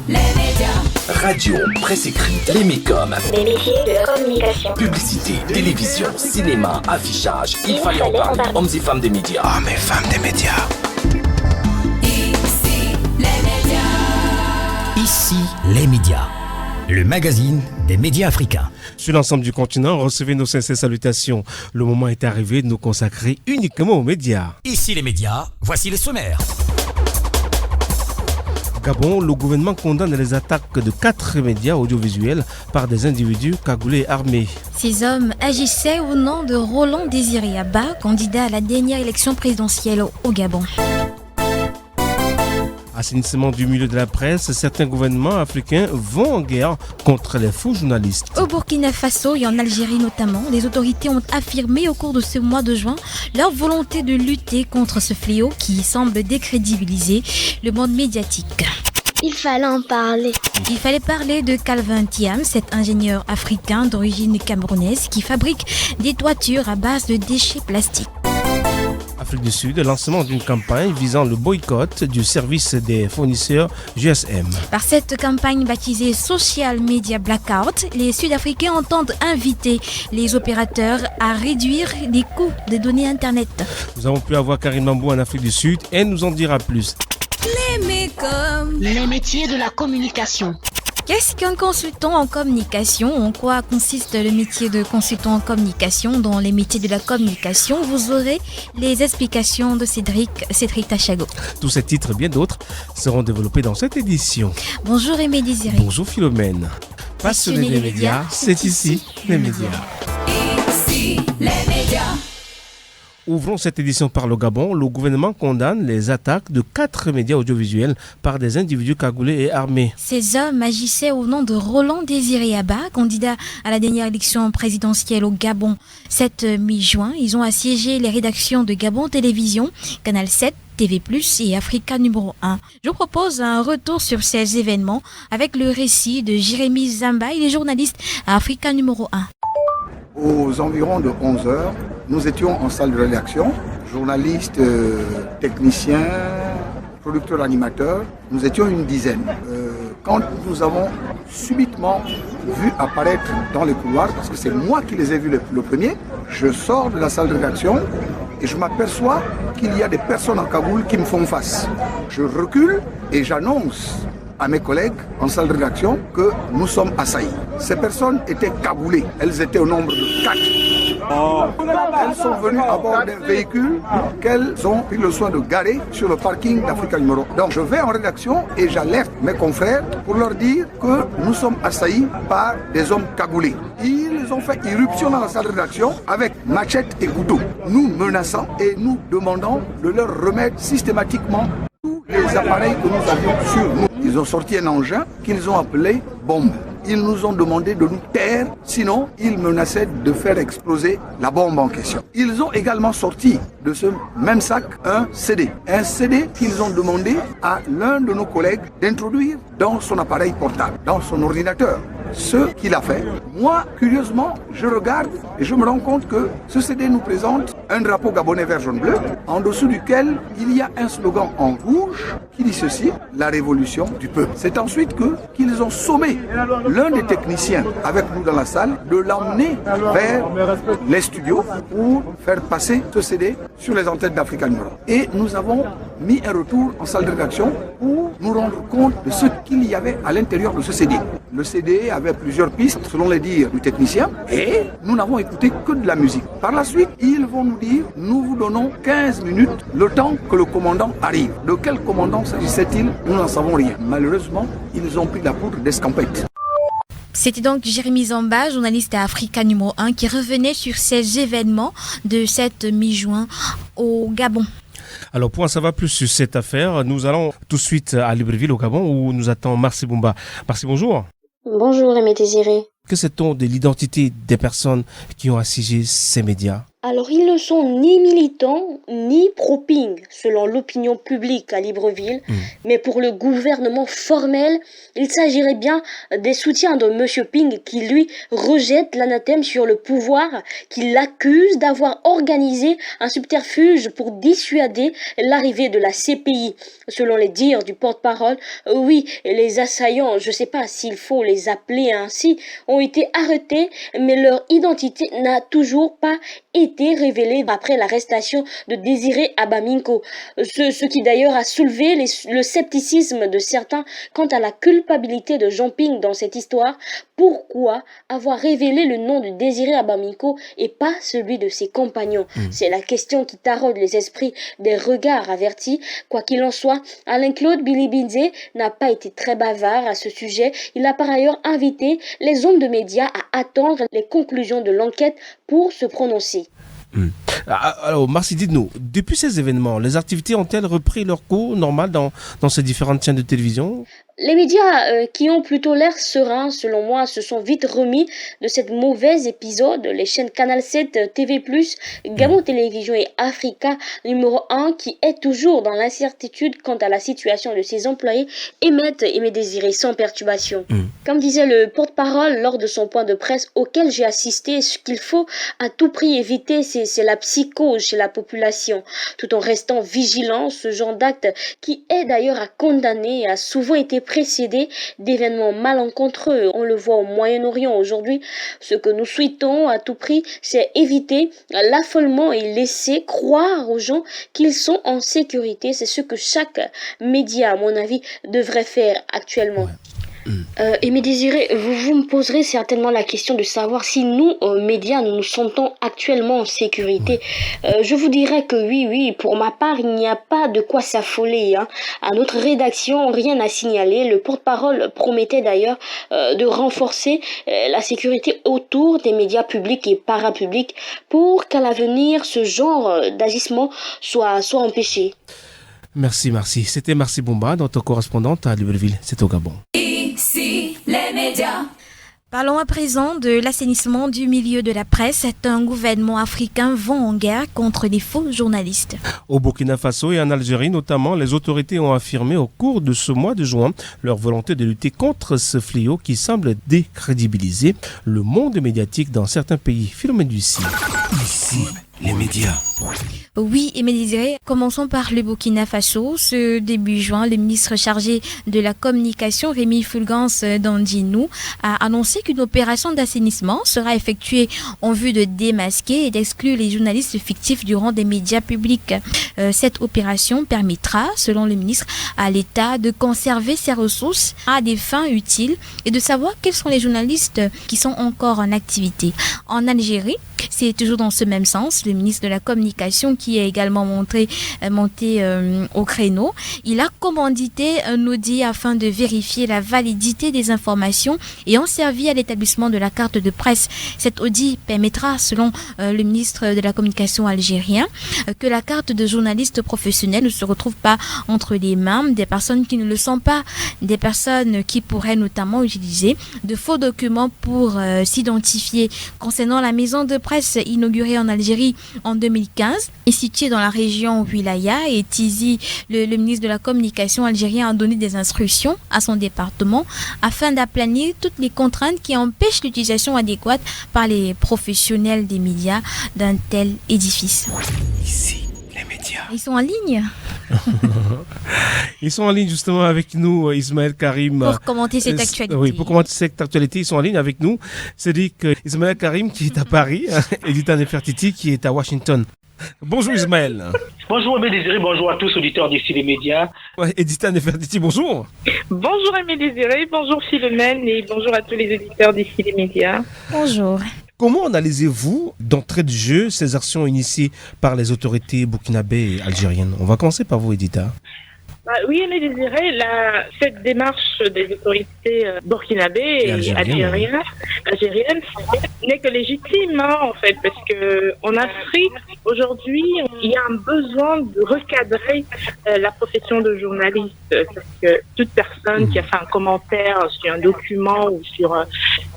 les médias. Radio, presse écrite, les mécoms, les métiers de la communication, publicité, télévision, cinéma, affichage, il fallait en parler. Hommes et femmes des médias. Hommes et femmes des médias. Ici, les médias. Ici, les médias. Le magazine des médias africains. Sur l'ensemble du continent, recevez nos sincères salutations. Le moment est arrivé de nous consacrer uniquement aux médias. Ici les médias, voici les sommaires. Gabon, le gouvernement condamne les attaques de 4 médias audiovisuels par des individus cagoulés et armés. Ces hommes agissaient au nom de Roland Désiré Aba, candidat à la dernière élection présidentielle au Gabon. Assainissement du milieu de la presse, certains gouvernements africains vont en guerre contre les faux journalistes. Au Burkina Faso et en Algérie notamment, les autorités ont affirmé au cours de ce mois de juin leur volonté de lutter contre ce fléau qui semble décrédibiliser le monde médiatique. Il fallait en parler. Il fallait parler de Calvin Thiam, cet ingénieur africain d'origine camerounaise qui fabrique des toitures à base de déchets plastiques. Afrique du Sud, lancement d'une campagne visant le boycott du service des fournisseurs GSM. Par cette campagne baptisée Social Media Blackout, les Sud-Africains entendent inviter les opérateurs à réduire les coûts des données Internet. Nous avons pu avoir Karine Mambou en Afrique du Sud et elle nous en dira plus. Les mécoms. Les métiers de la communication. Qu'est-ce qu'un consultant en communication? En quoi consiste le métier de consultant en communication? Dans les métiers de la communication, vous aurez les explications de Cédric Tachago. Tous ces titres et bien d'autres seront développés dans cette édition. Bonjour Aimé Désiré. Bonjour Philomène. Passionné des médias, c'est ici les médias. Ici, les médias. Ouvrons cette édition par le Gabon. Le gouvernement condamne les attaques de 4 médias audiovisuels par des individus cagoulés et armés. Ces hommes agissaient au nom de Roland Désiré Aba, candidat à la dernière élection présidentielle au Gabon. Cette mi-juin, ils ont assiégé les rédactions de Gabon Télévision, Canal 7, TV+, et Africa numéro 1. Je vous propose un retour sur ces événements avec le récit de Jérémy Zamba, il est journaliste à Africa numéro 1. Aux environs de 11 heures, nous étions en salle de rédaction, journalistes, techniciens, producteurs, animateurs, nous étions une dizaine. Quand nous avons subitement vu apparaître dans les couloirs, parce que c'est moi qui les ai vus le premier, je sors de la salle de rédaction et je m'aperçois qu'il y a des personnes en cagoule qui me font face. Je recule et j'annonce à mes collègues en salle de rédaction que nous sommes assaillis. Ces personnes étaient cagoulées. Elles étaient au nombre de 4. Elles sont venues à bord d'un véhicule qu'elles ont pris le soin de garer sur le parking d'Africa numéro 1. Donc je vais en rédaction et j'alerte mes confrères pour leur dire que nous sommes assaillis par des hommes cagoulés. Ils ont fait irruption dans la salle de rédaction avec machette et couteau, nous menaçant et nous demandant de leur remettre systématiquement tous les appareils que nous avions sur nous. Ils ont sorti un engin qu'ils ont appelé bombe. Ils nous ont demandé de nous taire, sinon ils menaçaient de faire exploser la bombe en question. Ils ont également sorti de ce même sac un CD. Un CD qu'ils ont demandé à l'un de nos collègues d'introduire dans son appareil portable, dans son ordinateur. Ce qu'il a fait. Moi, curieusement, je regarde et je me rends compte que ce CD nous présente un drapeau gabonais vert jaune bleu, en dessous duquel il y a un slogan en rouge qui dit ceci: la révolution du peuple. C'est ensuite qu'ils ont sommé l'un des techniciens avec nous dans la salle de l'emmener vers les studios pour faire passer ce CD sur les antennes d'Africa numéro 1. Et nous avons mis un retour en salle de rédaction pour nous rendre compte de ce qu'il y avait à l'intérieur de ce CD. Le CD avait plusieurs pistes selon les dires du technicien et nous n'avons écouté que de la musique. Par la suite, ils vont nous dire: nous vous donnons 15 minutes, le temps que le commandant arrive. De quel commandant s'agissait-il? Nous n'en savons rien. Malheureusement, ils ont pris la poudre d'escampette. C'était donc Jérémy Zamba, journaliste à Africa numéro 1, qui revenait sur ces événements de cette mi-juin au Gabon. Alors pour en savoir plus sur cette affaire, nous allons tout de suite à Libreville au Gabon où nous attend Marcy Boumba. Marcy, bonjour. Bonjour Aimé Désiré. Que sait-on de l'identité des personnes qui ont assiégé ces médias? Alors, ils ne sont ni militants ni pro-Ping, selon l'opinion publique à Libreville. Mais pour le gouvernement formel, il s'agirait bien des soutiens de M. Ping qui, lui, rejette l'anathème sur le pouvoir, qui l'accuse d'avoir organisé un subterfuge pour dissuader l'arrivée de la CPI. Selon les dires du porte-parole, oui, les assaillants, je ne sais pas s'il faut les appeler ainsi, ont été arrêtés, mais leur identité n'a toujours pas été révélée après l'arrestation de Désiré Abaminko. Ce qui d'ailleurs a soulevé le scepticisme de certains quant à la culpabilité de Jean Ping dans cette histoire. Pourquoi avoir révélé le nom de Désiré Abaminko et pas celui de ses compagnons? C'est la question qui taraude les esprits des regards avertis. Quoi qu'il en soit, Alain-Claude Bilibinze n'a pas été très bavard à ce sujet. Il a par ailleurs invité les hommes de médias à attendre les conclusions de l'enquête pour se prononcer. Alors, Marcy, dites-nous, depuis ces événements, les activités ont-elles repris leur cours normal dans ces différentes chaînes de télévision? Les médias qui ont plutôt l'air sereins, selon moi, se sont vite remis de cette mauvaise épisode. Les chaînes Canal 7, TV+, Gabon Télévision et Africa numéro 1, qui est toujours dans l'incertitude quant à la situation de ses employés, émettent Aimé Désiré sans perturbation. Comme disait le porte-parole lors de son point de presse auquel j'ai assisté, ce qu'il faut à tout prix éviter, c'est la psychose chez la population, tout en restant vigilant. Ce genre d'acte, qui est d'ailleurs à condamner, a souvent été précédé d'événements malencontreux. On le voit au Moyen-Orient aujourd'hui. Ce que nous souhaitons à tout prix, c'est éviter l'affolement et laisser croire aux gens qu'ils sont en sécurité. C'est ce que chaque média, à mon avis, devrait faire actuellement. Aimé Désiré, vous me poserez certainement la question de savoir si nous, médias, nous nous sentons actuellement en sécurité. Je vous dirais que oui, pour ma part, il n'y a pas de quoi s'affoler. À notre rédaction, rien à signaler. Le porte-parole promettait d'ailleurs de renforcer la sécurité autour des médias publics et parapublics pour qu'à l'avenir, ce genre d'agissement soit empêché. Merci. C'était Marcy Boumba, notre correspondante à Libreville. C'est au Gabon. Ici, les médias. Parlons à présent de l'assainissement du milieu de la presse. Un gouvernement africain va en guerre contre les faux journalistes. Au Burkina Faso et en Algérie notamment, les autorités ont affirmé au cours de ce mois de juin leur volonté de lutter contre ce fléau qui semble décrédibiliser le monde médiatique dans certains pays. Philomène Ducy. Ici, les médias. Oui, Aimé Désiré, commençons par le Burkina Faso. Ce début juin, le ministre chargé de la communication, Rémi Fulgence Dandinou, a annoncé qu'une opération d'assainissement sera effectuée en vue de démasquer et d'exclure les journalistes fictifs du rang des médias publics. Cette opération permettra, selon le ministre, à l'État de conserver ses ressources à des fins utiles et de savoir quels sont les journalistes qui sont encore en activité. En Algérie, c'est toujours dans ce même sens, le ministre de la Communication qui est également monté au créneau. Il a commandité un audit afin de vérifier la validité des informations ayant servi à l'établissement de la carte de presse. Cet audit permettra, selon le ministre de la Communication algérien, que la carte de journaliste professionnel ne se retrouve pas entre les mains des personnes qui ne le sont pas, des personnes qui pourraient notamment utiliser de faux documents pour s'identifier. Concernant la maison de presse inaugurée en Algérie en 2015 et située dans la région Wilaya et Tizi, le ministre de la Communication algérien a donné des instructions à son département afin d'aplanir toutes les contraintes qui empêchent l'utilisation adéquate par les professionnels des médias d'un tel édifice. Ici, les médias. Ils sont en ligne. Ils sont en ligne justement avec nous, Ismaël Karim. Pour commenter cette actualité. Oui, pour commenter cette actualité, ils sont en ligne avec nous. Cédric Ismaël Karim qui est à Paris, Edita Nefertiti qui est à Washington. Bonjour Ismaël. Bonjour Aimé Désiré, bonjour à tous auditeurs d'ici les médias. Ouais, Edita Nefertiti, bonjour. Bonjour Aimé Désiré, bonjour Philomène et bonjour à tous les auditeurs d'ici les médias. Bonjour. Comment analysez-vous d'entrée de jeu ces actions initiées par les autorités burkinabées et algériennes? On va commencer par vous, Edita. Oui, mais Désiré, cette démarche des autorités burkinabées et algériennes n'est que légitime, en fait, parce que en Afrique, aujourd'hui, il y a un besoin de recadrer la profession de journaliste, parce que toute personne qui a fait un commentaire sur un document ou sur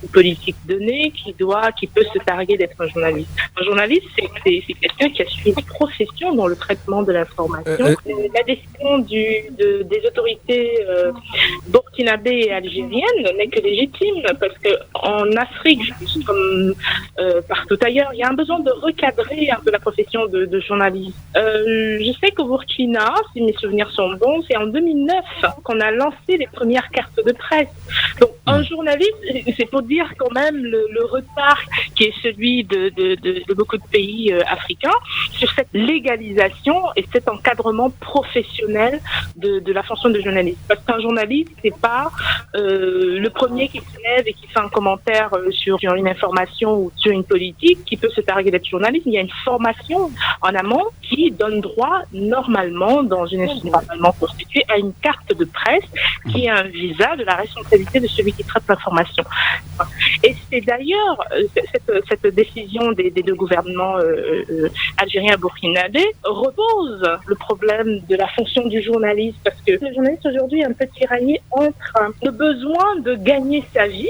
une politique donnée, qui peut se targuer d'être un journaliste. Un journaliste, c'est quelqu'un qui a suivi une profession dans le traitement de l'information. La décision des autorités burkinabées et algériennes n'est que légitime, parce que en Afrique, comme partout ailleurs, il y a un besoin de recadrer un peu la profession de journaliste. Je sais qu'au Burkina, si mes souvenirs sont bons, c'est en 2009 qu'on a lancé les premières cartes de presse. Donc un journaliste, c'est pour dire quand même le retard qui est celui de beaucoup de pays africains sur cette légalisation et cet encadrement professionnel de la fonction de journaliste. Parce qu'un journaliste, c'est pas le premier qui se lève et qui fait un commentaire sur une information ou sur une politique qui peut se targuer d'être journaliste. Il y a une formation en amont qui donne droit normalement, dans une institution normalement constituée, à une carte de presse qui est un visa de la responsabilité de celui qui traite l'information. Et c'est d'ailleurs cette décision des deux gouvernements algériens et burkinabés repose le problème de la fonction du journaliste, parce que le journaliste aujourd'hui est un peu tiraillé entre le besoin de gagner sa vie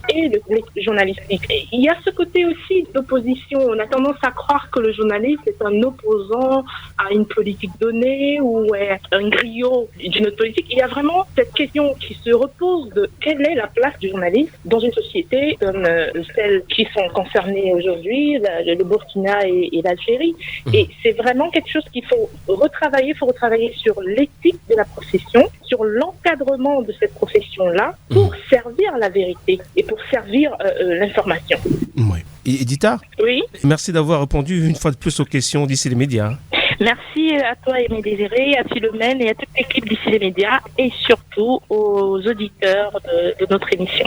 et le journalistique. Et il y a ce côté aussi d'opposition. On a tendance à croire que le journaliste est un opposant à une politique donnée ou un griot d'une autre politique. Il y a vraiment cette question qui se repose de quelle est la place du journaliste dans une société comme celles qui sont concernées aujourd'hui, le Burkina et l'Algérie. Et c'est vraiment quelque chose qu'il faut retravailler. Il faut retravailler sur l'éthique de la profession, sur l'encadrement de cette profession-là pour servir la vérité et pour servir l'information. Oui. Et Edita ? Oui. Merci d'avoir répondu une fois de plus aux questions d'ici les médias. Merci à toi, Aimé Désiré, à Philomène et à toute l'équipe d'ici les médias et surtout aux auditeurs de notre émission.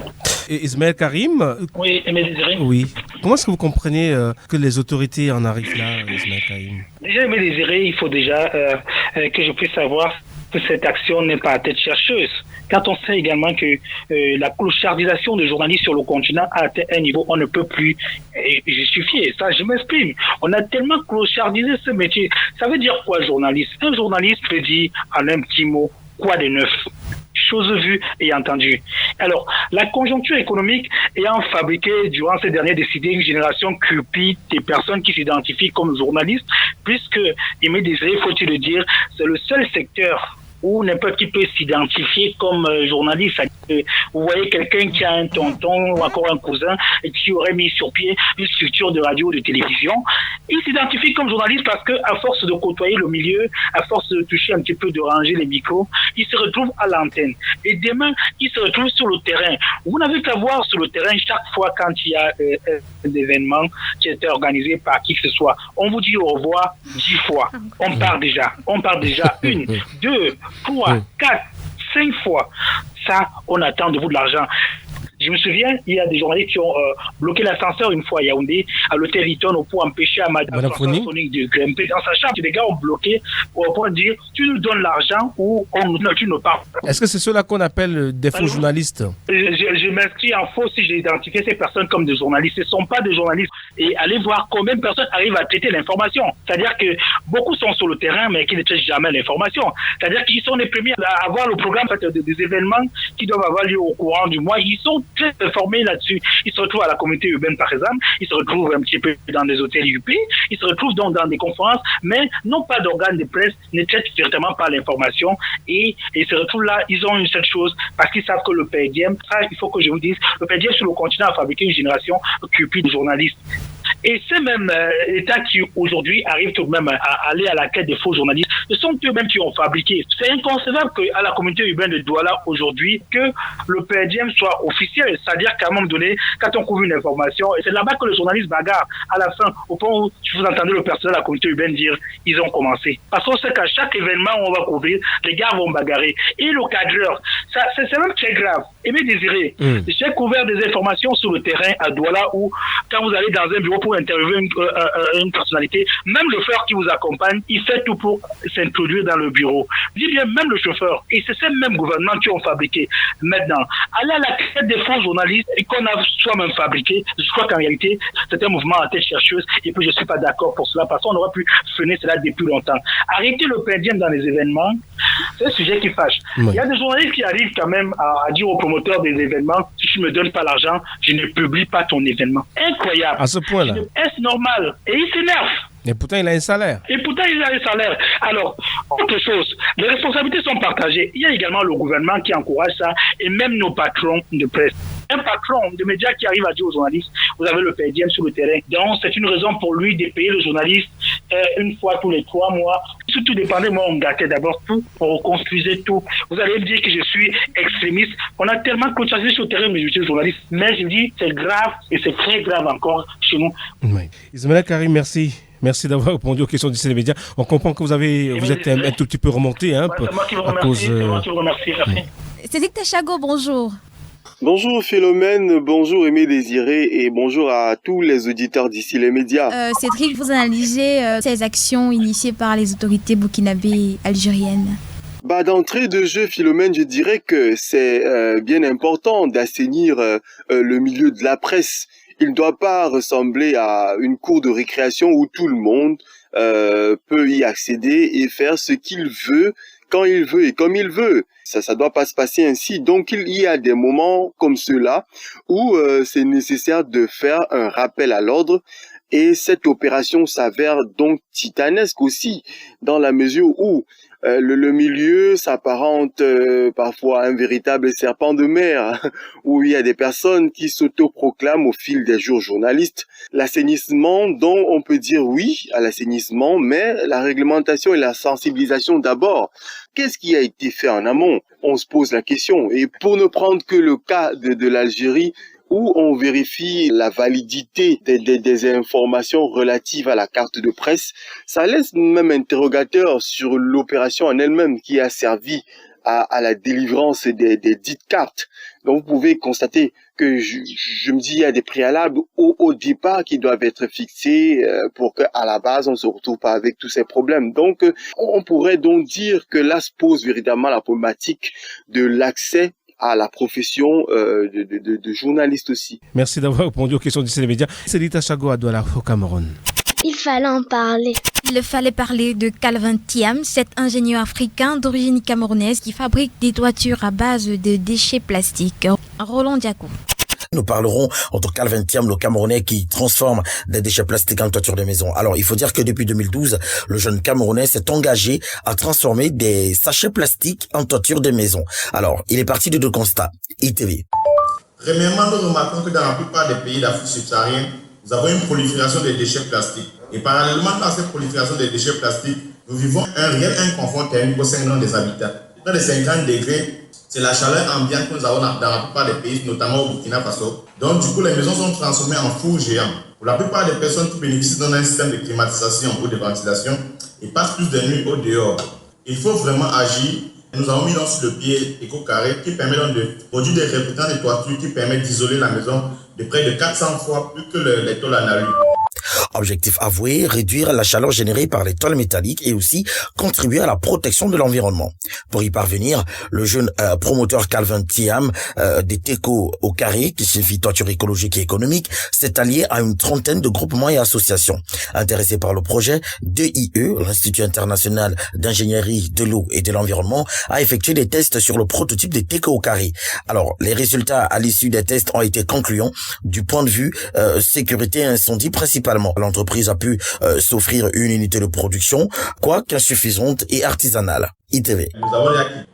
Et Ismaël Karim ? Oui, Aimé Désiré. Oui. Comment est-ce que vous comprenez que les autorités en arrivent là, Ismaël Karim ? Déjà, Aimé Désiré, il faut déjà que je puisse savoir que cette action n'est pas à tête chercheuse. Quand on sait également que la clochardisation des journalistes sur le continent a atteint un niveau on ne peut plus justifier. Ça, je m'exprime. On a tellement clochardisé ce métier. Ça veut dire quoi, journaliste ? Un journaliste peut dire en un petit mot quoi de neuf ? Chose vue et entendue. Alors, la conjoncture économique ayant fabriqué durant ces dernières décennies une génération cupide des personnes qui s'identifient comme journalistes, puisque, Aimé Désiré, faut-il le dire, c'est le seul secteur où n'importe qui peut s'identifier comme journaliste. Vous voyez quelqu'un qui a un tonton ou encore un cousin et qui aurait mis sur pied une structure de radio ou de télévision. Il s'identifie comme journaliste parce que à force de côtoyer le milieu, à force de toucher un petit peu, de ranger les micros, il se retrouve à l'antenne. Et demain, il se retrouve sur le terrain. Vous n'avez qu'à voir sur le terrain chaque fois quand il y a un événement qui a été organisé par qui que ce soit. On vous dit au revoir 10 fois. On part déjà. 1, 2, 3, 4, 5 fois. Ça, on attend de vous de l'argent. Je me souviens, il y a des journalistes qui ont bloqué l'ascenseur une fois à Yaoundé, à l'hôtel Hilton, pour empêcher à Madame Sonic de grimper dans sa chambre. Les gars ont bloqué pour dire tu nous donnes l'argent ou tu ne pars pas. Est-ce que c'est cela qu'on appelle des faux journalistes ? Je m'inscris en faux si j'ai identifié ces personnes comme des journalistes. Ce ne sont pas des journalistes. Et allez voir combien de personnes arrivent à traiter l'information. C'est-à-dire que beaucoup sont sur le terrain, mais qui ne traitent jamais l'information. C'est-à-dire qu'ils sont les premiers à avoir le programme des événements qui doivent avoir lieu au courant du mois. Ils sont très informés là-dessus. Ils se retrouvent à la communauté urbaine, par exemple. Ils se retrouvent un petit peu dans des hôtels UP. Ils se retrouvent donc dans des conférences, mais non pas d'organes de presse, ne traitent directement pas l'information. Et ils se retrouvent là, ils ont une seule chose, parce qu'ils savent que le PDM, ça, il faut que je vous dise, le PDM sur le continent a fabriqué une génération cupide de journalistes. Et ces mêmes États qui aujourd'hui arrivent tout de même à aller à la quête des faux journalistes, ce sont eux-mêmes qui ont fabriqué. C'est inconcevable qu'à la communauté urbaine de Douala aujourd'hui, que le PDM soit officiel. C'est-à-dire qu'à un moment donné, quand on couvre une information, et c'est là-bas que le journaliste bagarre à la fin, au point où vous entendez le personnel de la communauté urbaine dire ils ont commencé. Parce qu'on sait qu'à chaque événement où on va couvrir, les gars vont bagarrer. Et le cadreur, c'est même très grave. Aimé Désiré, j'ai couvert des informations sur le terrain à Douala où, quand vous allez dans un bureau bureau pour interviewer une personnalité, même le chauffeur qui vous accompagne, il fait tout pour s'introduire dans le bureau. Je dis bien même le chauffeur. Et c'est ces mêmes gouvernements qui ont fabriqué. Maintenant, aller à la tête des faux journalistes et qu'on a soi-même fabriqué, je crois qu'en réalité, c'est un mouvement à tête chercheuse. Et puis je ne suis pas d'accord pour cela parce qu'on aurait pu freiner cela depuis longtemps. Arrêter le pédium dans les événements, c'est un sujet qui fâche. Oui. Il y a des journalistes qui arrivent quand même à dire aux promoteurs des événements, si tu ne me donnes pas l'argent, je ne publie pas ton événement. Incroyable. À ce point-là. Est-ce normal? Et il s'énerve. Et pourtant, il a un salaire. Alors, autre chose, les responsabilités sont partagées. Il y a également le gouvernement qui encourage ça et même nos patrons de presse. Un patron de médias qui arrive à dire aux journalistes, vous avez le PDM sur le terrain. Donc, c'est une raison pour lui de payer le journaliste une fois tous les 3 mois. Surtout dépendamment, on gâtait d'abord tout, on reconstruisait tout. Vous allez me dire que je suis extrémiste. On a tellement contesté sur le terrain de journalistes. Mais je dis, c'est grave et c'est très grave encore chez nous. Oui. Ismaël Karim, merci. Merci d'avoir répondu aux questions du CNeMedia. On comprend que vous êtes un tout petit peu remonté. Hein, c'est moi qui vous remercie. Merci. Cédric Tachago, bonjour. Bonjour Philomène, bonjour Aimé Désiré et bonjour à tous les auditeurs d'ici les médias. Cédric, vous analysez ces actions initiées par les autorités burkinabées et algériennes. D'entrée de jeu, Philomène, je dirais que c'est bien important d'assainir le milieu de la presse. Il ne doit pas ressembler à une cour de récréation où tout le monde peut y accéder et faire ce qu'il veut, quand il veut et comme il veut. Ça doit pas se passer ainsi. Donc il y a des moments comme ceux-là où c'est nécessaire de faire un rappel à l'ordre. Et cette opération s'avère donc titanesque aussi, dans la mesure où le milieu s'apparente parfois à un véritable serpent de mer, où il y a des personnes qui s'autoproclament au fil des jours journalistes. L'assainissement, dont on peut dire oui à l'assainissement, mais la réglementation et la sensibilisation d'abord. Qu'est-ce qui a été fait en amont? On se pose la question. Et pour ne prendre que le cas de l'Algérie, où on vérifie la validité des informations relatives à la carte de presse, ça laisse même interrogateur sur l'opération en elle-même qui a servi à la délivrance des dites cartes. Donc vous pouvez constater que je me dis il y a des préalables au départ qui doivent être fixés pour qu'à la base on se retrouve pas avec tous ces problèmes. Donc on pourrait donc dire que là se pose véritablement la problématique de l'accès à la profession de journaliste aussi. Merci d'avoir répondu aux questions du CNeMedia. Cédric Tachago à Douala au Cameroun. Il fallait en parler. Il fallait parler de Calvin Thiam, cet ingénieur africain d'origine camerounaise qui fabrique des toitures à base de déchets plastiques. Roland Diakou. Nous parlerons entre Calvin Thiam, le Camerounais qui transforme des déchets plastiques en toiture de maison. Alors, il faut dire que depuis 2012, le jeune Camerounais s'est engagé à transformer des sachets plastiques en toiture de maison. Alors, il est parti de 2 constats. ITV. Premièrement, nous remarquons que dans la plupart des pays d'Afrique subsaharienne, nous avons une prolifération des déchets plastiques. Et parallèlement à cette prolifération des déchets plastiques, nous vivons un réel inconfort thermique au sein des habitats. Dans les 50 degrés, c'est la chaleur ambiante que nous avons dans la plupart des pays, notamment au Burkina Faso. Donc, du coup, les maisons sont transformées en fours géants. Pour la plupart des personnes qui bénéficient d'un système de climatisation ou de ventilation, ils passent plus de nuits au dehors. Il faut vraiment agir. Nous avons mis sur le pied EcoCarré qui permet donc de produire des répétants de toiture qui permettent d'isoler la maison de près de 400 fois plus que les tôles en alu. Objectif avoué, réduire la chaleur générée par les tôles métalliques et aussi contribuer à la protection de l'environnement. Pour y parvenir, le jeune promoteur Calvin Thiam des Teco au carré, qui signifie toiture écologique et économique, s'est allié à une trentaine de groupements et associations. Intéressés par le projet, DIE, l'Institut international d'ingénierie de l'eau et de l'environnement, a effectué des tests sur le prototype des Teco au carré. Alors, les résultats à l'issue des tests ont été concluants du point de vue sécurité et incendie principalement. L'entreprise a pu s'offrir une unité de production, quoique insuffisante et artisanale. ITV.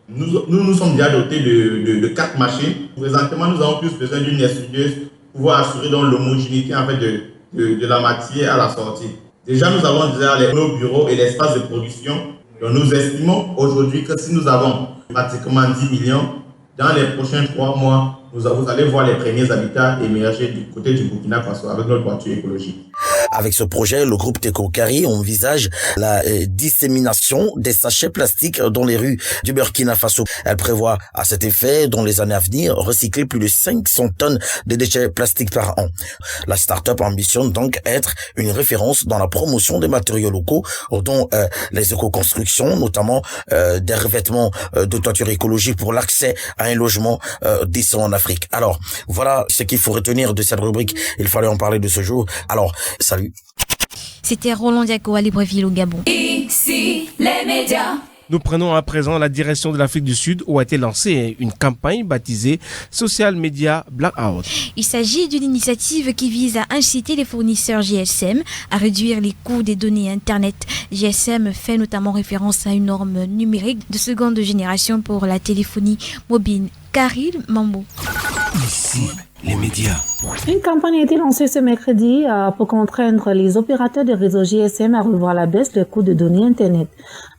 Nous sommes déjà dotés de 4 machines. Présentement, nous avons plus besoin d'une essuyeuse pour pouvoir assurer donc l'homogénéité en fait de la matière à la sortie. Déjà, nous avons déjà nos bureaux et l'espace de production. Donc, nous estimons aujourd'hui que si nous avons pratiquement 10 millions, dans les prochains 3 mois, vous allez voir les premiers habitats émerger du côté du Burkina Faso avec notre voiture écologique. Avec ce projet, le groupe Teco-Carry envisage la dissémination des sachets plastiques dans les rues du Burkina Faso. Elle prévoit à cet effet, dans les années à venir, recycler plus de 500 tonnes de déchets plastiques par an. La start-up ambitionne donc être une référence dans la promotion des matériaux locaux, dont les éco-constructions, notamment des revêtements de toiture écologique pour l'accès à un logement décent en Afrique. Alors, voilà ce qu'il faut retenir de cette rubrique. Il fallait en parler de ce jour. Alors, salut. C'était Roland Diaco à Libreville au Gabon. Ici les médias. Nous prenons à présent la direction de l'Afrique du Sud où a été lancée une campagne baptisée Social Media Blackout. Il s'agit d'une initiative qui vise à inciter les fournisseurs GSM à réduire les coûts des données Internet. GSM fait notamment référence à une norme numérique de seconde génération pour la téléphonie mobile. Karil Mambo. Ici les médias. Une campagne a été lancée ce mercredi pour contraindre les opérateurs de réseau GSM à revoir la baisse des coûts de données Internet.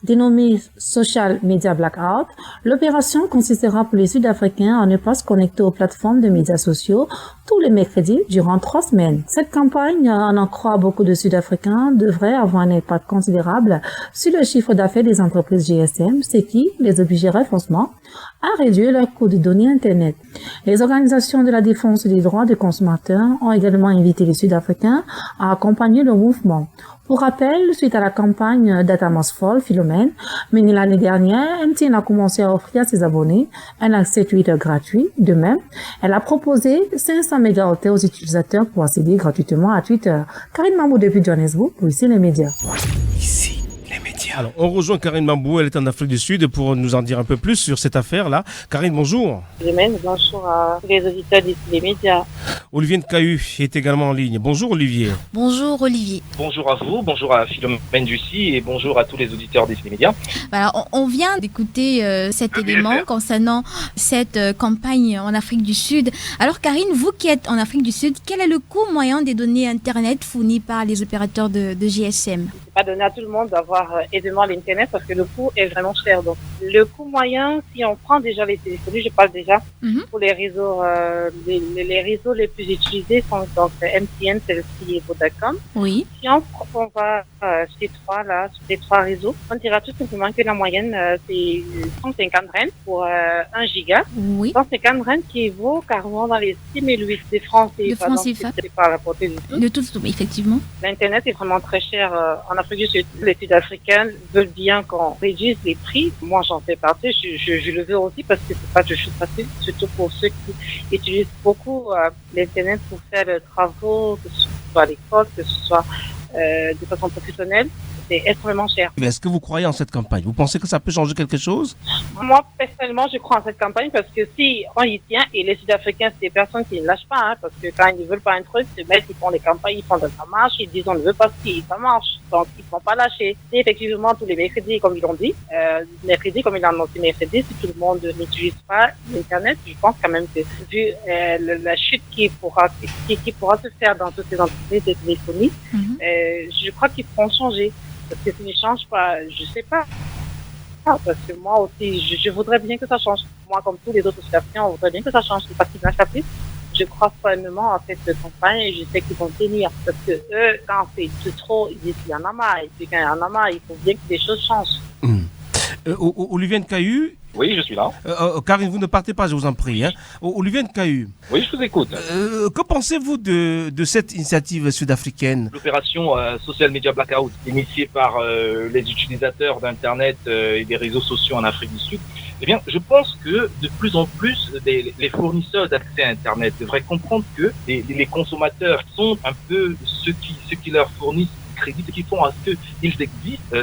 Dénommée Social Media Blackout, l'opération consistera pour les Sud-Africains à ne pas se connecter aux plateformes de médias sociaux tous les mercredis durant 3 semaines. Cette campagne, on en croit beaucoup de Sud-Africains, devrait avoir un impact considérable sur le chiffre d'affaires des entreprises GSM, ce qui les obligerait forcément à réduire leurs coûts de données Internet. Les organisations de la défense des droits des consommateurs ont également invité les Sud-Africains à accompagner le mouvement. Pour rappel, suite à la campagne Datamosfall Philomène, menée l'année dernière, MTN a commencé à offrir à ses abonnés un accès Twitter gratuit. De même, elle a proposé 500 mégaoctets aux utilisateurs pour accéder gratuitement à Twitter. Karine Mamou depuis Johannesburg, pour Ici les médias. Ici les médias. Alors, on rejoint Karine Mambou, elle est en Afrique du Sud pour nous en dire un peu plus sur cette affaire-là. Karine, bonjour. Bonjour à tous les auditeurs d'Ici les médias. Olivier Nkayu est également en ligne. Bonjour Olivier. Bonjour Olivier. Bonjour à vous, bonjour à Philomène Ducy et bonjour à tous les auditeurs d'Ici les médias. Alors, on vient d'écouter cet élément concernant cette campagne en Afrique du Sud. Alors Karine, vous qui êtes en Afrique du Sud, quel est le coût moyen des données Internet fournies par les opérateurs de GSM ? C'est pas donné à tout le monde d'avoir aisément l'Internet parce que le coût est vraiment cher. Donc, le coût moyen, si on prend déjà les téléphonies, je parle déjà pour les réseaux, les réseaux les plus utilisés sont donc MTN, Cellci et Vodacom. Oui. Si on va sur ces trois réseaux, on dira tout simplement que la moyenne c'est 150 rand pour 1 giga. Oui. 150 rand qui vaut carrément dans les 6 008 francs CFA. C'est pas à la portée du tout. De tout, effectivement. L'Internet est vraiment très cher en Afrique du Sud. Les Sud-Africains veulent bien qu'on réduise les prix. Moi, j'en fais partie. Je le veux aussi parce que c'est pas de chose facile, surtout pour ceux qui utilisent beaucoup l'Internet pour faire des travaux, que ce soit à l'école, que ce soit de façon professionnelle. C'est extrêmement cher. Est-ce que vous croyez en cette campagne ? Vous pensez que ça peut changer quelque chose ? Moi, personnellement, je crois en cette campagne parce que si on y tient, et les Sud-Africains, c'est des personnes qui ne lâchent pas, parce que quand ils ne veulent pas un truc, ils font des campagnes, ils font de ça marche, ils disent on ne veut pas ci, ça marche. Donc, ils ne vont pas lâcher. Et effectivement, tous les mercredis, comme ils l'ont dit, mercredi, comme ils l'ont annoncé mercredi, si tout le monde n'utilise pas l'Internet, je pense quand même que vu la chute qui pourra se faire dans toutes ces entreprises de téléphonie, je crois qu'ils pourront changer. Parce que s'ils ne changent pas, je ne sais pas. Parce que moi aussi, je voudrais bien que ça change. Moi, comme tous les autres Sud-Africains, on voudrait bien que ça change. Parce qu'ils n'achètent plus. Je crois fermement à cette campagne et je sais qu'ils vont tenir. Parce que eux, quand c'est trop, ils disent qu'il y en a marre. Et puis quand il y en a marre, il faut bien que des choses changent. Olivier Nkayu. Oui, je suis là. Karine, vous ne partez pas, je vous en prie. Olivier Nkayu. Oui, je vous écoute. Que pensez-vous de cette initiative sud-africaine ? L'opération Social Media Blackout, initiée par les utilisateurs d'Internet et des réseaux sociaux en Afrique du Sud, eh bien, je pense que de plus en plus, les fournisseurs d'accès à Internet devraient comprendre que les consommateurs sont un peu ceux qui leur fournissent crédits qui font à ce qu'ils existent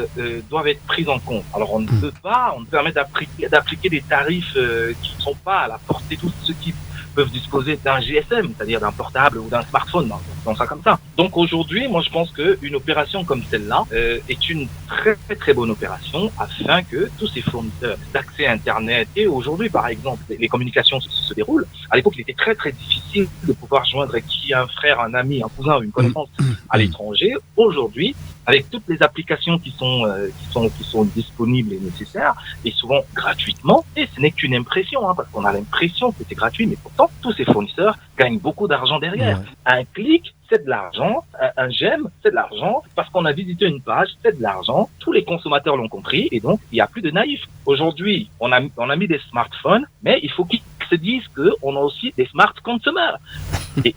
doivent être pris en compte. Alors on ne peut pas, on ne permet d'appliquer des tarifs qui ne sont pas à la portée de tous ceux qui peuvent disposer d'un GSM, c'est-à-dire d'un portable ou d'un smartphone, dans ça comme ça. Donc aujourd'hui, moi je pense qu'une opération comme celle-là est une très très bonne opération afin que tous ces fournisseurs d'accès à Internet, et aujourd'hui par exemple les communications se déroulent. À l'époque il était très très difficile de pouvoir joindre qui un frère, un ami, un cousin, une connaissance à l'étranger. Aujourd'hui, avec toutes les applications qui sont disponibles et nécessaires, et souvent gratuitement. Et ce n'est qu'une impression, parce qu'on a l'impression que c'est gratuit, mais pourtant tous ces fournisseurs gagnent beaucoup d'argent derrière. Un clic, c'est de l'argent. Un j'aime, c'est de l'argent. Parce qu'on a visité une page, c'est de l'argent. Tous les consommateurs l'ont compris, et donc il n'y a plus de naïfs. Aujourd'hui, on a mis des smartphones, mais il faut qu'ils se disent qu'on a aussi des smart consommateurs.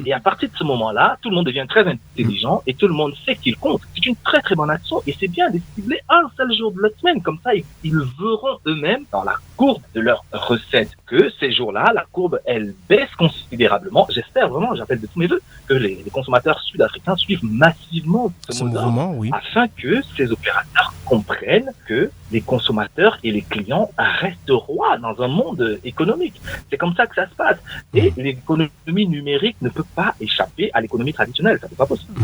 Et à partir de ce moment-là, tout le monde devient très intelligent et tout le monde sait qu'il compte. C'est une très très bonne action et c'est bien de cibler un seul jour de la semaine. Comme ça, ils verront eux-mêmes dans la courbe de leurs recettes que ces jours-là, la courbe, elle baisse considérablement. J'espère vraiment, j'appelle de tous mes vœux, que les consommateurs sud-africains suivent massivement ce mouvement, afin que ces opérateurs comprennent que les consommateurs et les clients restent rois dans un monde économique. C'est comme ça que ça se passe. Et l'économie numérique ne peut pas échapper à l'économie traditionnelle. Ça n'est pas possible.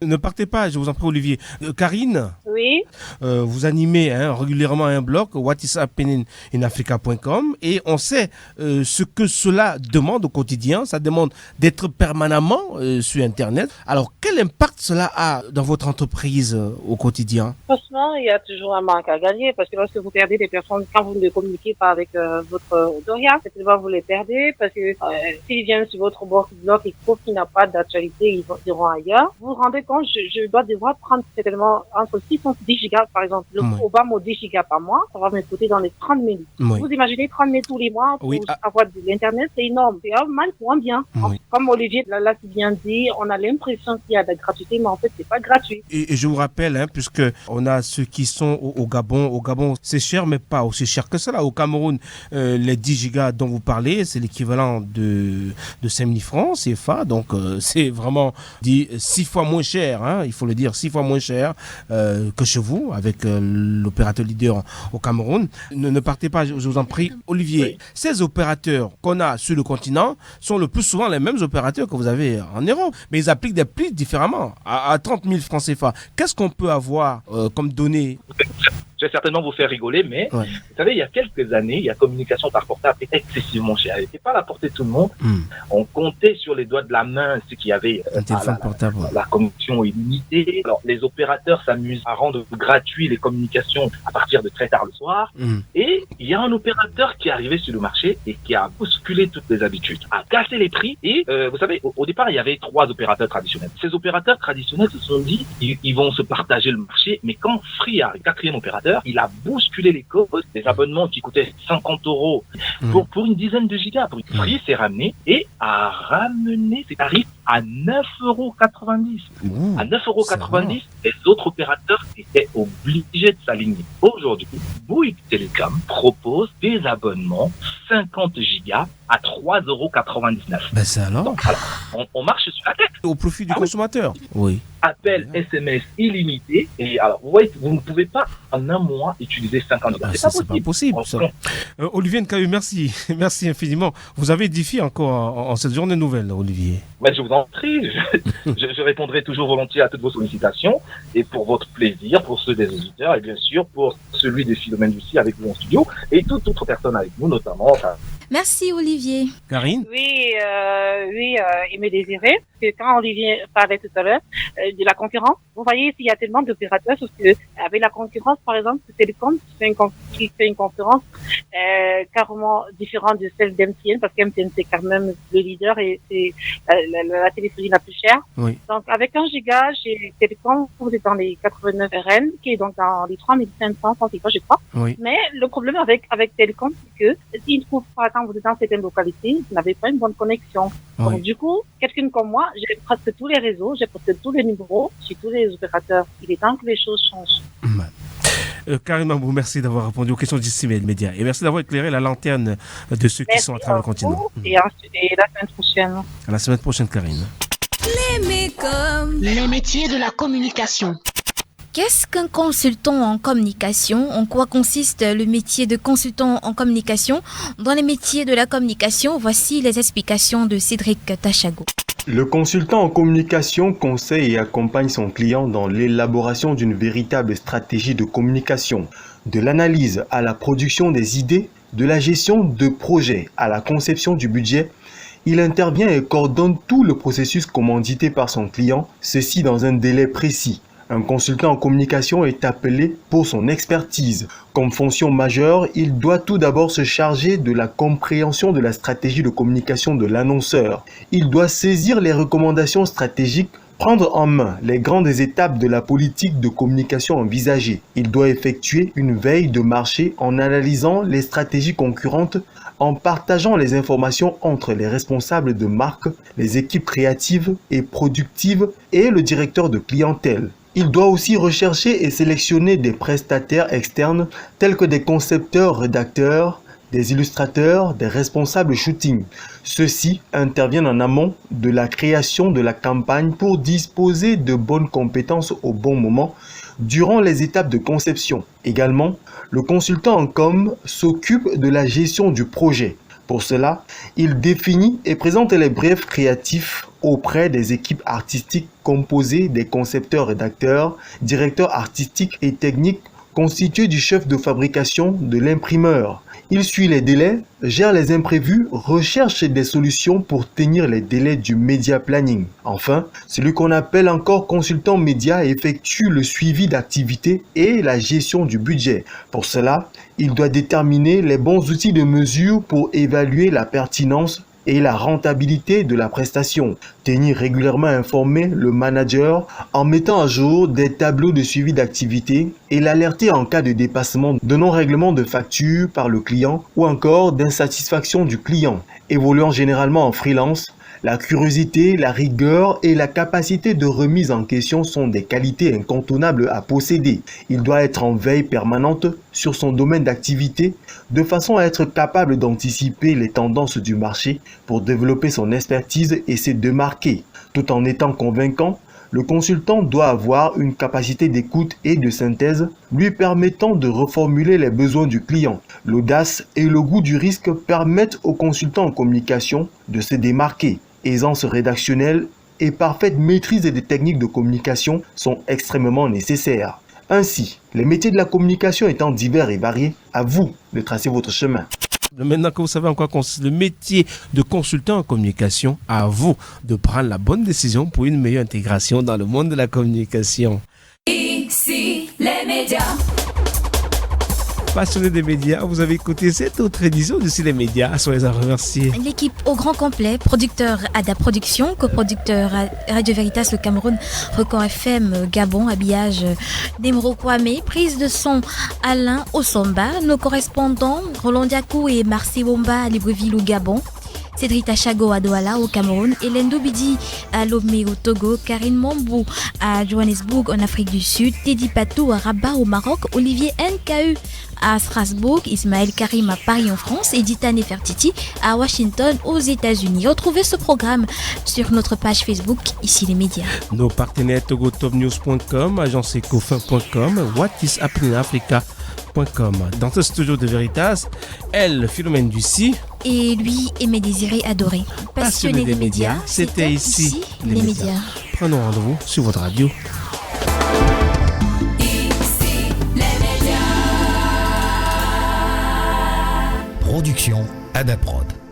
Ne partez pas, je vous en prie, Olivier. Karine, oui. Vous animez régulièrement un blog, whatisappeninafrica.com, et on sait ce que cela demande au quotidien. Ça demande d'être permanemment sur Internet. Alors, quel impact cela a dans votre entreprise au quotidien? Franchement, il y a toujours un manque à gagner, parce que lorsque vous perdez des personnes, quand vous ne communiquez pas avec votre audience, certainement vous les perdez, parce que s'ils viennent sur votre blog et trouvent qu'il n'a pas d'actualité, ils iront ailleurs. Vous vous rendez compte, je dois devoir prendre certainement entre 6 et 10 gigas, par exemple. Le programme au 10 gigas par mois, ça va me coûter dans les 30 minutes. Vous imaginez 30 minutes tous les mois pour avoir de l'Internet, c'est énorme. C'est un mal pour un bien. Comme Olivier l'a si bien dit, on a l'impression qu'il y a de la gratuité, mais en fait, c'est pas gratuit. Et je vous rappelle, puisque on a ceux qui sont au Gabon. Au Gabon, c'est cher, mais pas aussi cher que cela. Au Cameroun, les 10 gigas dont vous parlez, c'est l'équivalent de 5 000 francs CFA. Donc, c'est vraiment dit 6 fois moins cher. Il faut le dire, 6 fois moins cher que chez vous, avec l'opérateur leader au Cameroun. Ne partez pas, je vous en prie. Olivier, ces opérateurs qu'on a sur le continent sont le plus souvent les mêmes opérateurs que vous avez en Europe, mais ils appliquent des prix différemment, à 30 000 francs CFA. Qu'est-ce qu'on peut avoir comme données? Je vais certainement vous faire rigoler, mais vous savez, il y a quelques années, la communication par portable était excessivement chère. Elle n'était pas à la portée de tout le monde. On comptait sur les doigts de la main ce qu'il y avait un téléphone portable. La communication illimitée. Alors, les opérateurs s'amusent à rendre gratuit les communications à partir de très tard le soir. Et il y a un opérateur qui est arrivé sur le marché et qui a bousculé toutes les habitudes, a cassé les prix. Et vous savez, au départ, il y avait 3 opérateurs traditionnels. Ces opérateurs traditionnels se sont dit, ils vont se partager le marché. Mais quand Free a le 4e opérateur, il a bousculé les codes, des abonnements qui coûtaient 50 € pour une dizaine de gigas. Free s'est ramené et a ramené ses tarifs à 9,90 €. À 9,90 €, les autres opérateurs étaient obligés de s'aligner. Aujourd'hui, Bouygues Telecom propose des abonnements 50 gigas à 3,99 €. Ben c'est alors on marche sur la tête. Au profit du consommateur. Oui. Appel SMS illimité. Et alors, vous voyez, vous ne pouvez pas en un mois utiliser 50 gigas. C'est pas possible. Ça. Olivier Nkayu, merci. Merci infiniment. Vous avez édifié encore en cette journée nouvelle, Olivier. Mais je vous en prie. Je répondrai toujours volontiers à toutes vos sollicitations. Et pour votre plaisir, pour ceux des auditeurs, et bien sûr pour celui des Philomène Lucie avec vous en studio, et toute autre personne avec nous, notamment. Merci, Olivier. Karine? Oui, il me désirait, parce que quand Olivier parlait tout à l'heure de la concurrence, vous voyez, s'il y a tellement d'opérateurs, parce que avec la concurrence, par exemple, Télécom qui fait une concurrence carrément différente de celle d'MTN, parce qu'MTN, c'est quand même le leader et c'est la téléphonie la plus chère. Oui. Donc, avec 1 giga, chez Télécom, vous êtes dans les 89 RN, qui est donc dans les 3500, je crois. Oui. Mais le problème avec Télécom, c'est que s'ils ne trouvent pas, quand vous êtes dans certaines localités, vous n'avez pas une bonne connexion. Oui. Donc, du coup, quelqu'un comme moi, j'ai presque tous les réseaux, j'ai presque tous les numéros chez tous les opérateurs. Il est temps que les choses changent. Karine Mambou, merci d'avoir répondu aux questions d'ici Média et merci d'avoir éclairé la lanterne de ceux qui sont à travers le continent. Et la semaine prochaine. À la semaine prochaine, Karine. Les métiers de la communication. Qu'est-ce qu'un consultant en communication? En quoi consiste le métier de consultant en communication? Dans les métiers de la communication, voici les explications de Cédric Tachago. Le consultant en communication conseille et accompagne son client dans l'élaboration d'une véritable stratégie de communication, de l'analyse à la production des idées, de la gestion de projets à la conception du budget. Il intervient et coordonne tout le processus commandité par son client, ceci dans un délai précis, Un consultant en communication est appelé pour son expertise. Comme fonction majeure, il doit tout d'abord se charger de la compréhension de la stratégie de communication de l'annonceur. Il doit saisir les recommandations stratégiques, prendre en main les grandes étapes de la politique de communication envisagée. Il doit effectuer une veille de marché en analysant les stratégies concurrentes, en partageant les informations entre les responsables de marque, les équipes créatives et productives et le directeur de clientèle. Il doit aussi rechercher et sélectionner des prestataires externes tels que des concepteurs, rédacteurs, des illustrateurs, des responsables shooting. Ceux-ci interviennent en amont de la création de la campagne pour disposer de bonnes compétences au bon moment durant les étapes de conception. Également, le consultant en com s'occupe de la gestion du projet. Pour cela, il définit et présente les briefs créatifs auprès des équipes artistiques composées des concepteurs-rédacteurs, directeurs artistiques et techniques constitués du chef de fabrication de l'imprimeur. Il suit les délais, gère les imprévus, recherche des solutions pour tenir les délais du media planning. Enfin, celui qu'on appelle encore consultant média effectue le suivi d'activité et la gestion du budget. Pour cela, il doit déterminer les bons outils de mesure pour évaluer la pertinence et la rentabilité de la prestation. Tenir régulièrement informé le manager en mettant à jour des tableaux de suivi d'activité et l'alerter en cas de dépassement de non-règlement de facture par le client ou encore d'insatisfaction du client. Évoluant généralement en freelance, la curiosité, la rigueur et la capacité de remise en question sont des qualités incontournables à posséder. Il doit être en veille permanente sur son domaine d'activité de façon à être capable d'anticiper les tendances du marché pour développer son expertise et se démarquer. Tout en étant convaincant, le consultant doit avoir une capacité d'écoute et de synthèse lui permettant de reformuler les besoins du client. L'audace et le goût du risque permettent au consultant en communication de se démarquer. Aisance rédactionnelle et parfaite maîtrise des techniques de communication sont extrêmement nécessaires. Ainsi, les métiers de la communication étant divers et variés, à vous de tracer votre chemin. Maintenant que vous savez en quoi consiste le métier de consultant en communication, à vous de prendre la bonne décision pour une meilleure intégration dans le monde de la communication. Ici les médias. Passionnés des médias, vous avez écouté cette autre édition de Ici les médias. Soyez à remercier. L'équipe au grand complet, producteur Ada Production, coproducteur Radio Veritas Le Cameroun, Record FM Gabon, habillage Nemro Kwame, prise de son Alain Osomba, nos correspondants Roland Diakou et Marcy Womba à Libreville au Gabon, Cédric Tachago à Douala au Cameroun, Hélène Dobidi à Lomé au Togo, Karine Mambou à Johannesburg en Afrique du Sud, Teddy Patou à Rabat au Maroc, Olivier NKU à Strasbourg, Ismaël Karim à Paris en France et Dita Nefertiti à Washington aux États-Unis. Retrouvez ce programme sur notre page Facebook Ici les médias. Nos partenaires togotopnews.com, agenceecofin.com, whatisappeninafrica.com. Dans ce studio de Veritas, elle, Philomène Ducy. Et lui, Aimé Désiré Adoré. Passionné des médias, c'était ici les médias. Prenons rendez-vous sur votre radio. Ici les médias. Production Adaprod.